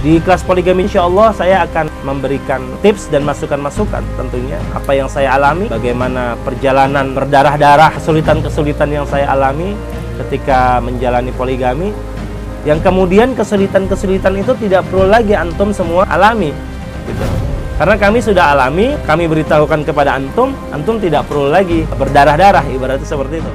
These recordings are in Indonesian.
Di kelas poligami insya Allah saya akan memberikan tips dan masukan-masukan tentunya apa yang saya alami, bagaimana perjalanan berdarah-darah, kesulitan-kesulitan yang saya alami ketika menjalani poligami, yang kemudian kesulitan-kesulitan itu tidak perlu lagi antum semua alami gitu. Karena kami sudah alami, kami beritahukan kepada antum, antum tidak perlu lagi berdarah-darah, ibaratnya seperti itu.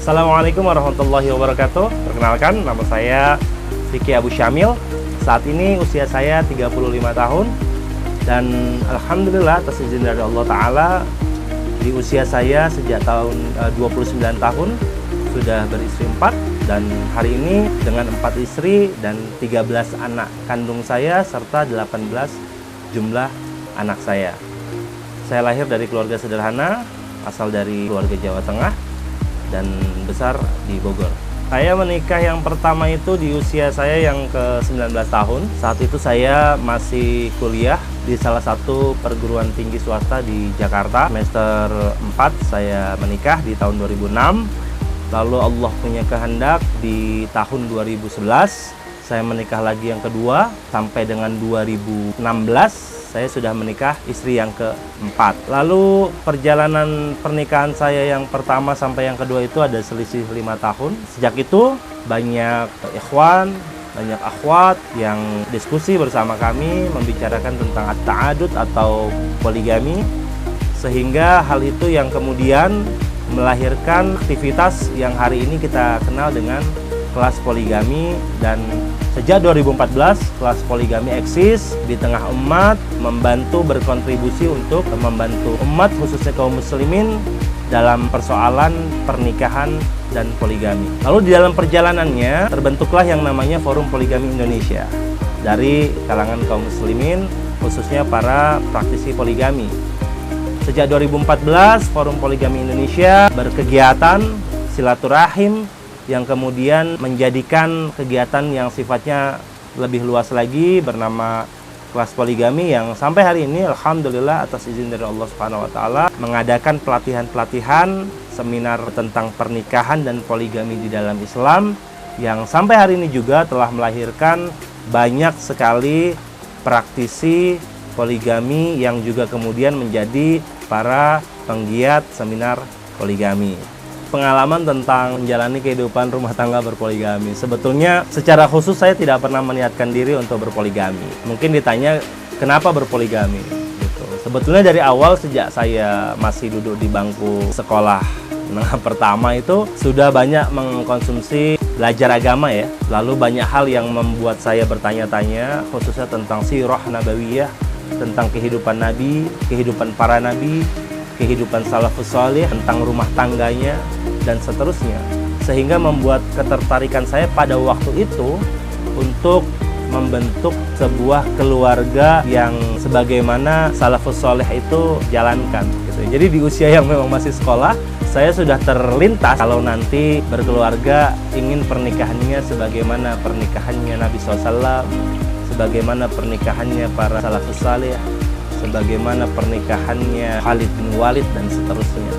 Assalamualaikum warahmatullahi wabarakatuh. Perkenalkan, nama saya Fikri Abu Syamil. Saat ini usia saya 35 tahun. Dan Alhamdulillah atas izin dari Allah Ta'ala, di usia saya sejak tahun 29 tahun sudah beristri 4. Dan hari ini dengan 4 istri dan 13 anak kandung saya serta 18 jumlah anak saya. Saya lahir dari keluarga sederhana, asal dari keluarga Jawa Tengah dan besar di Bogor. Saya menikah yang pertama itu di usia saya yang ke-19 tahun. Saat itu saya masih kuliah di salah satu perguruan tinggi swasta di Jakarta. Semester 4 saya menikah di tahun 2006. Lalu Allah punya kehendak di tahun 2011 saya menikah lagi yang kedua, sampai dengan 2016 saya sudah menikah istri yang keempat. Lalu perjalanan pernikahan saya yang pertama sampai yang kedua itu ada selisih 5 tahun. Sejak itu banyak ikhwan, banyak akhwat yang diskusi bersama kami membicarakan tentang at-ta'adud atau poligami, sehingga hal itu yang kemudian melahirkan aktivitas yang hari ini kita kenal dengan kelas poligami. Dan sejak 2014 kelas poligami eksis di tengah umat, membantu berkontribusi untuk membantu umat khususnya kaum muslimin dalam persoalan pernikahan dan poligami. Lalu di dalam perjalanannya terbentuklah yang namanya Forum Poligami Indonesia dari kalangan kaum muslimin khususnya para praktisi poligami. Sejak 2014 Forum Poligami Indonesia berkegiatan silaturahim yang kemudian menjadikan kegiatan yang sifatnya lebih luas lagi bernama kelas poligami, yang sampai hari ini alhamdulillah atas izin dari Allah Subhanahu wa taala mengadakan pelatihan-pelatihan seminar tentang pernikahan dan poligami di dalam Islam, yang sampai hari ini juga telah melahirkan banyak sekali praktisi poligami yang juga kemudian menjadi para penggiat seminar poligami. Pengalaman tentang menjalani kehidupan rumah tangga berpoligami. Sebetulnya secara khusus saya tidak pernah meniatkan diri untuk berpoligami. Mungkin ditanya kenapa berpoligami gitu. Sebetulnya dari awal sejak saya masih duduk di bangku sekolah menengah pertama itu sudah banyak mengkonsumsi belajar agama ya. Lalu banyak hal yang membuat saya bertanya-tanya khususnya tentang sirah nabawiyah, tentang kehidupan nabi, kehidupan para nabi, kehidupan salafus salih, tentang rumah tangganya, dan seterusnya. Sehingga membuat ketertarikan saya pada waktu itu untuk membentuk sebuah keluarga yang sebagaimana salafus salih itu jalankan gitu. Jadi di usia yang memang masih sekolah, saya sudah terlintas kalau nanti berkeluarga ingin pernikahannya sebagaimana pernikahannya Nabi SAW, sebagaimana pernikahannya para salafus salih, sebagaimana pernikahannya Khalid bin Walid dan seterusnya.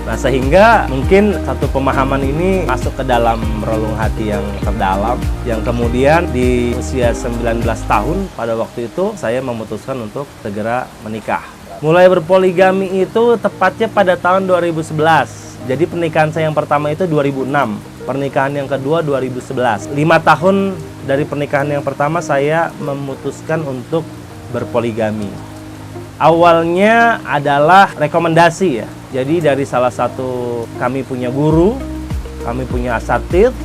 Nah, sehingga mungkin satu pemahaman ini masuk ke dalam relung hati yang terdalam, yang kemudian di usia 19 tahun pada waktu itu saya memutuskan untuk segera menikah. Mulai berpoligami itu tepatnya pada tahun 2011. Jadi pernikahan saya yang pertama itu 2006, pernikahan yang kedua 2011. 5 tahun dari pernikahan yang pertama saya memutuskan untuk berpoligami. Awalnya adalah rekomendasi ya. Jadi dari salah satu kami punya guru, kami punya asatidz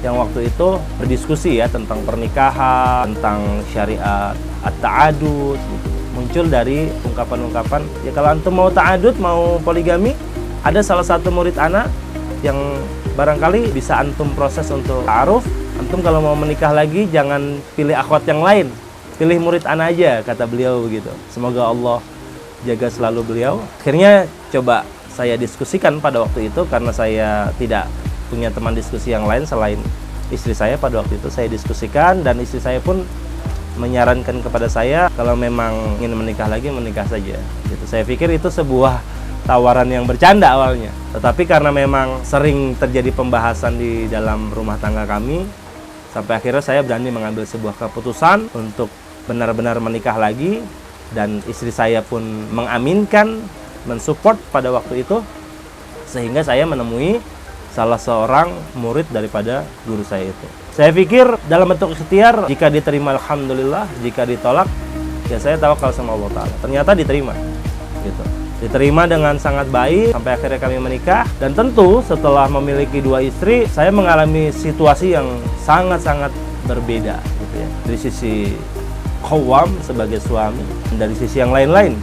yang waktu itu berdiskusi ya tentang pernikahan, tentang syariat at-ta'adud gitu. Muncul dari ungkapan-ungkapan, ya kalau antum mau ta'adud, mau poligami, ada salah satu murid anak yang barangkali bisa antum proses untuk ta'aruf. Antum kalau mau menikah lagi jangan pilih akhwat yang lain, pilih murid ana aja, kata beliau begitu. Semoga Allah jaga selalu beliau. Akhirnya coba saya diskusikan pada waktu itu, karena saya tidak punya teman diskusi yang lain selain istri saya. Pada waktu itu saya diskusikan, dan istri saya pun menyarankan kepada saya kalau memang ingin menikah lagi, menikah saja gitu. Saya pikir itu sebuah tawaran yang bercanda awalnya, tetapi karena memang sering terjadi pembahasan di dalam rumah tangga kami, sampai akhirnya saya berani mengambil sebuah keputusan untuk benar-benar menikah lagi. Dan istri saya pun mengaminkan, mensupport pada waktu itu, sehingga saya menemui salah seorang murid daripada guru saya itu. Saya pikir dalam bentuk ikhtiar, jika diterima alhamdulillah, jika ditolak ya saya tawakal sama Allah Ta'ala. Ternyata diterima gitu. Diterima dengan sangat baik sampai akhirnya kami menikah. Dan tentu setelah memiliki 2 istri, saya mengalami situasi yang sangat-sangat berbeda gitu ya. Dari sisi qawwam sebagai suami, dan dari sisi yang lain-lain.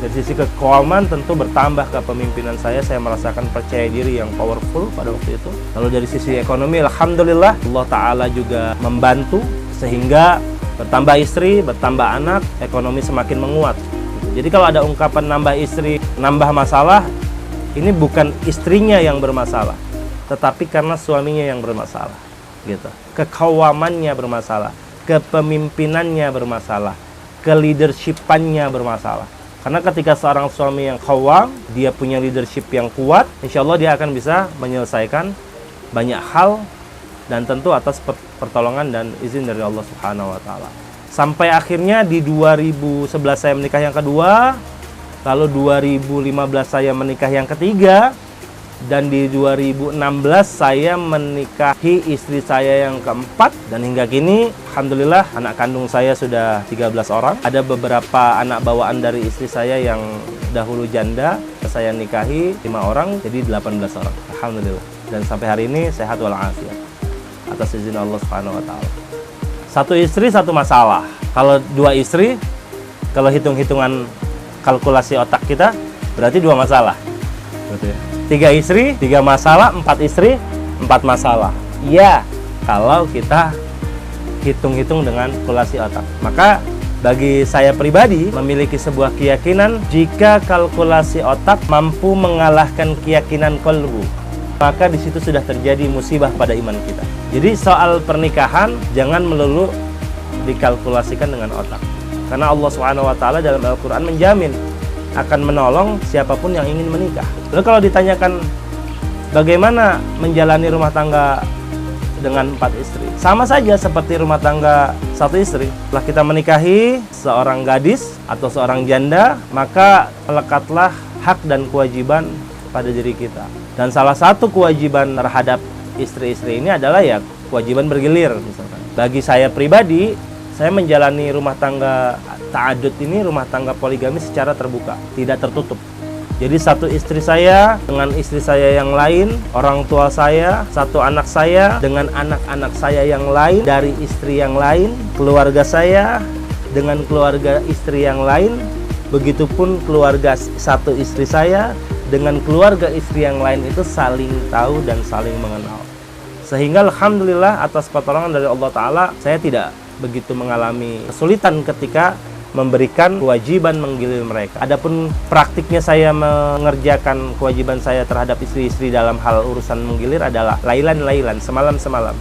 Dari sisi keqawaman tentu bertambah kepemimpinan saya merasakan percaya diri yang powerful pada waktu itu. Lalu dari sisi ekonomi, alhamdulillah Allah Ta'ala juga membantu sehingga bertambah istri, bertambah anak, ekonomi semakin menguat. Jadi kalau ada ungkapan nambah istri, nambah masalah, ini bukan istrinya yang bermasalah, tetapi karena suaminya yang bermasalah gitu. Keqawamannya bermasalah, kepemimpinannya bermasalah, keleadershipannya bermasalah. Karena ketika seorang suami yang qawwam, dia punya leadership yang kuat, insya Allah dia akan bisa menyelesaikan banyak hal, dan tentu atas pertolongan dan izin dari Allah Subhanahu wa Ta'ala. Sampai akhirnya di 2011 saya menikah yang kedua, lalu 2015 saya menikah yang ketiga, dan di 2016 saya menikahi istri saya yang keempat. Dan hingga kini alhamdulillah anak kandung saya sudah 13 orang. Ada beberapa anak bawaan dari istri saya yang dahulu janda, saya nikahi 5 orang, jadi 18 orang alhamdulillah. Dan sampai hari ini sehat walafiat atas izin Allah Subhanahu wa Ta'ala. 1 istri 1 masalah. Kalau 2 istri, kalau hitung-hitungan kalkulasi otak kita, berarti 2 masalah gitu ya. 3 istri, 3 masalah, 4 istri, 4 masalah. Iya, kalau kita hitung-hitung dengan kalkulasi otak. Maka bagi saya pribadi memiliki sebuah keyakinan, jika kalkulasi otak mampu mengalahkan keyakinan qalbu, maka di situ sudah terjadi musibah pada iman kita. Jadi soal pernikahan jangan melulu dikalkulasikan dengan otak. Karena Allah Subhanahu wa Ta'ala dalam Al-Qur'an menjamin akan menolong siapapun yang ingin menikah. Lalu kalau ditanyakan bagaimana menjalani rumah tangga dengan 4 istri, sama saja seperti rumah tangga 1 istri. Setelah kita menikahi seorang gadis atau seorang janda, maka melekatlah hak dan kewajiban pada diri kita. Dan salah satu kewajiban terhadap istri-istri ini adalah ya kewajiban bergilir misalkan. Bagi saya pribadi, saya menjalani rumah tangga ta'adud ini, rumah tangga poligami secara terbuka, tidak tertutup. Jadi 1 istri saya dengan istri saya yang lain, orang tua saya, 1 anak saya dengan anak-anak saya yang lain, dari istri yang lain, keluarga saya dengan keluarga istri yang lain, begitupun keluarga 1 istri saya dengan keluarga istri yang lain itu saling tahu dan saling mengenal. Sehingga alhamdulillah atas pertolongan dari Allah Ta'ala, saya tidak begitu mengalami kesulitan ketika memberikan kewajiban menggilir mereka. Adapun praktiknya saya mengerjakan kewajiban saya terhadap istri-istri dalam hal urusan menggilir adalah lailan, semalam-semalam.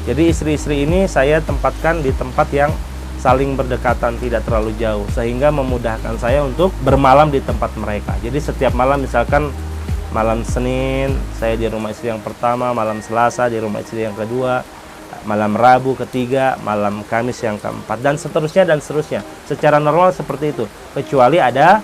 Jadi istri-istri ini saya tempatkan di tempat yang saling berdekatan, tidak terlalu jauh, sehingga memudahkan saya untuk bermalam di tempat mereka. Jadi setiap malam, misalkan malam Senin saya di rumah istri yang pertama, malam Selasa di rumah istri yang kedua, malam Rabu ketiga, malam Kamis yang keempat, dan seterusnya dan seterusnya. Secara normal seperti itu, kecuali ada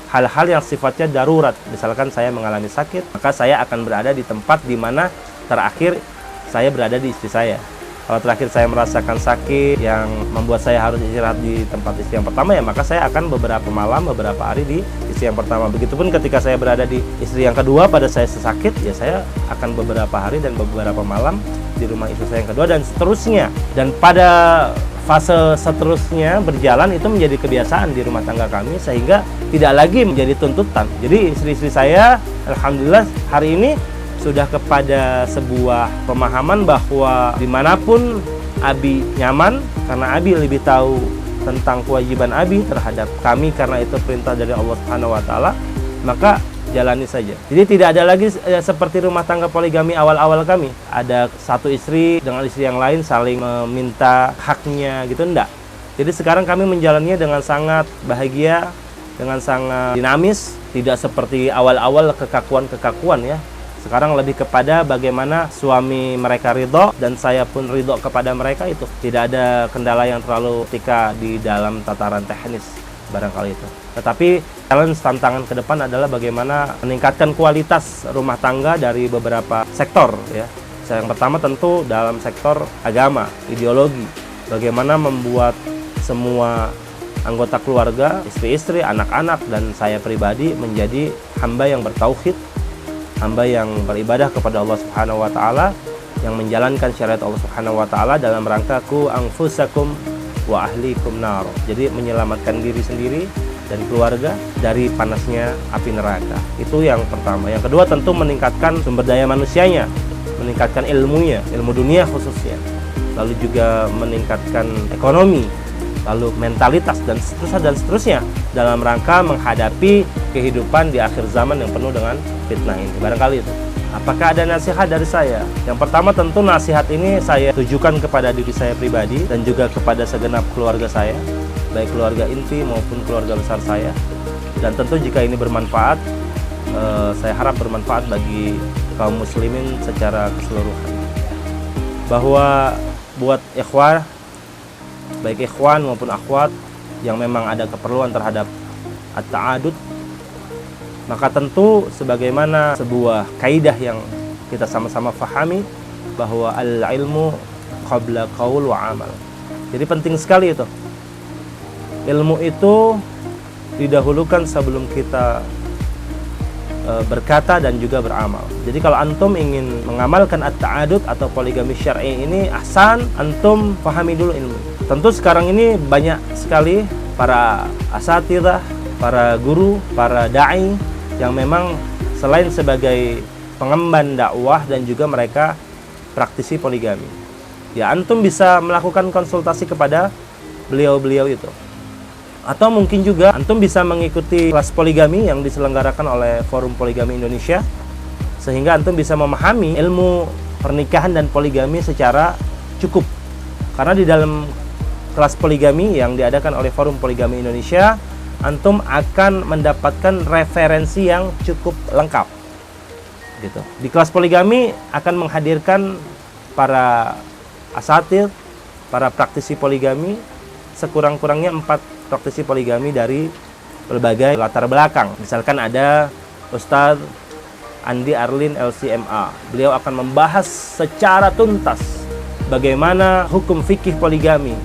hal-hal yang sifatnya darurat. Misalkan saya mengalami sakit, maka saya akan berada di tempat di mana terakhir saya berada di istri saya. Kalau terakhir saya merasakan sakit yang membuat saya harus istirahat di tempat istri yang pertama, ya maka saya akan beberapa malam, beberapa hari di istri yang pertama. Begitupun ketika saya berada di istri yang kedua, pada saya sakit, ya saya akan beberapa hari dan beberapa malam di rumah istri saya yang kedua, dan seterusnya. Dan pada fase seterusnya berjalan, itu menjadi kebiasaan di rumah tangga kami, sehingga tidak lagi menjadi tuntutan. Jadi istri-istri saya alhamdulillah hari ini sudah kepada sebuah pemahaman bahwa dimanapun Abi nyaman, karena Abi lebih tahu tentang kewajiban Abi terhadap kami, karena itu perintah dari Allah Subhanahu wa Ta'ala. Maka jalani saja. Jadi tidak ada lagi seperti rumah tangga poligami awal-awal kami. Ada satu istri dengan istri yang lain saling meminta haknya gitu, enggak. Jadi sekarang kami menjalaninya dengan sangat bahagia, dengan sangat dinamis, tidak seperti awal-awal kekakuan-kekakuan ya. Sekarang lebih kepada bagaimana suami mereka ridho dan saya pun ridho kepada mereka itu. Tidak ada kendala yang terlalu ketika di dalam tataran teknis barangkali itu. Tetapi challenge tantangan ke depan adalah bagaimana meningkatkan kualitas rumah tangga dari beberapa sektor ya. Yang pertama tentu dalam sektor agama, ideologi. Bagaimana membuat semua anggota keluarga, istri-istri, anak-anak dan saya pribadi menjadi hamba yang bertauhid, hamba yang beribadah kepada Allah Subhanahu wa taala, yang menjalankan syariat Allah Subhanahu wa taala dalam rangka ku anfusakum wa ahlikum nar. Jadi menyelamatkan diri sendiri dan keluarga dari panasnya api neraka. Itu yang pertama. Yang kedua tentu meningkatkan sumber daya manusianya, meningkatkan ilmunya, ilmu dunia khususnya. Lalu juga meningkatkan ekonomi, lalu mentalitas dan seterusnya dalam rangka menghadapi kehidupan di akhir zaman yang penuh dengan fitnah ini. Barangkali itu. Apakah ada nasihat dari saya? Yang pertama tentu nasihat ini saya tujukan kepada diri saya pribadi dan juga kepada segenap keluarga saya, baik keluarga inti maupun keluarga besar saya. Dan tentu jika ini bermanfaat, saya harap bermanfaat bagi kaum muslimin secara keseluruhan. Bahwa buat ikhwah, baik ikhwan maupun akhwat yang memang ada keperluan terhadap at-ta'adud, maka tentu sebagaimana sebuah kaidah yang kita sama-sama fahami bahwa al-ilmu qabla qaul wa amal. Jadi penting sekali itu. Ilmu itu didahulukan sebelum kita berkata dan juga beramal. Jadi kalau antum ingin mengamalkan at-ta'adud atau poligami syar'i ini, ahsan antum pahami dulu ilmu. Tentu sekarang ini banyak sekali para asatidzah, para guru, para da'i yang memang selain sebagai pengemban dakwah dan juga mereka praktisi poligami. Ya, antum bisa melakukan konsultasi kepada beliau-beliau itu. Atau mungkin juga antum bisa mengikuti kelas poligami yang diselenggarakan oleh Forum Poligami Indonesia, sehingga antum bisa memahami ilmu pernikahan dan poligami secara cukup. Karena di dalam kelas poligami yang diadakan oleh Forum Poligami Indonesia, antum akan mendapatkan referensi yang cukup lengkap gitu. Di kelas poligami akan menghadirkan para asatidz, para praktisi poligami, sekurang-kurangnya 4 praktisi poligami dari berbagai latar belakang. Misalkan ada Ustadz Andi Arlin LCMA. Beliau akan membahas secara tuntas bagaimana hukum fikih poligami,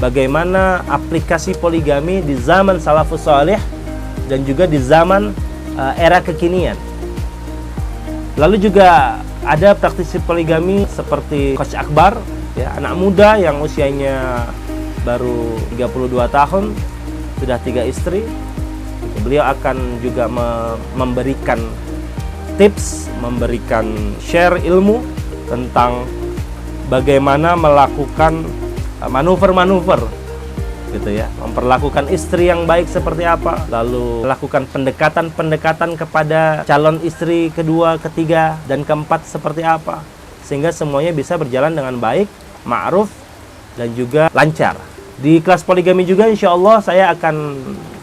bagaimana aplikasi poligami di zaman salafus saleh dan juga di zaman era kekinian. Lalu juga ada praktisi poligami seperti Coach Akbar, ya, anak muda yang usianya baru 32 tahun, sudah 3 istri. Beliau akan juga memberikan tips, memberikan share ilmu tentang bagaimana melakukan manuver-manuver gitu ya, memperlakukan istri yang baik seperti apa, lalu melakukan pendekatan-pendekatan kepada calon istri kedua, ketiga, dan keempat seperti apa, sehingga semuanya bisa berjalan dengan baik, ma'ruf, dan juga lancar. Di kelas poligami juga insya Allah saya akan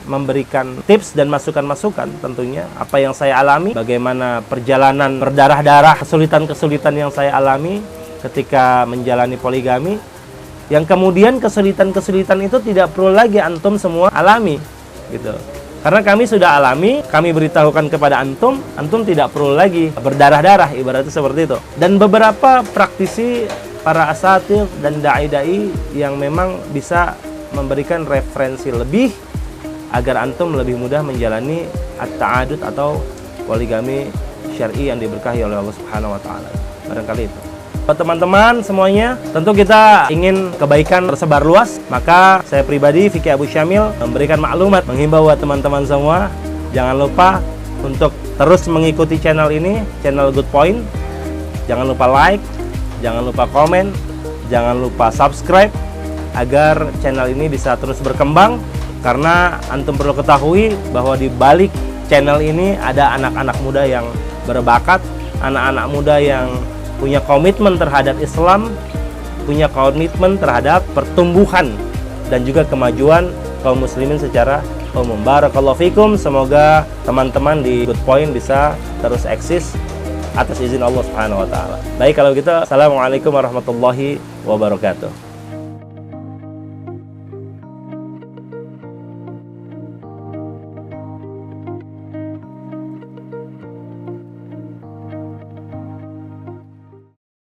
memberikan tips dan masukan-masukan tentunya apa yang saya alami, bagaimana perjalanan berdarah-darah, kesulitan-kesulitan yang saya alami ketika menjalani poligami, yang kemudian kesulitan-kesulitan itu tidak perlu lagi antum semua alami gitu. Karena kami sudah alami, kami beritahukan kepada antum, antum tidak perlu lagi berdarah-darah, ibaratnya seperti itu. Dan beberapa praktisi, para asatidz dan da'i-da'i yang memang bisa memberikan referensi lebih agar antum lebih mudah menjalani at-ta'adud atau poligami syar'i yang diberkahi oleh Allah Subhanahu wa taala. Barangkali itu. Buat teman-teman semuanya, tentu kita ingin kebaikan tersebar luas, maka saya pribadi Fikih Abu Syamil memberikan maklumat, menghimbau buat teman-teman semua jangan lupa untuk terus mengikuti channel ini, channel Good Point. Jangan lupa like, jangan lupa komen, jangan lupa subscribe agar channel ini bisa terus berkembang, karena antum perlu ketahui bahwa di balik channel ini ada anak-anak muda yang berbakat, anak-anak muda yang punya komitmen terhadap Islam, punya komitmen terhadap pertumbuhan dan juga kemajuan kaum muslimin secara umum. Barakallahu fikum, semoga teman-teman di Good Point bisa terus eksis atas izin Allah Subhanahu wa taala. Baik, kalau gitu assalamualaikum warahmatullahi wabarakatuh.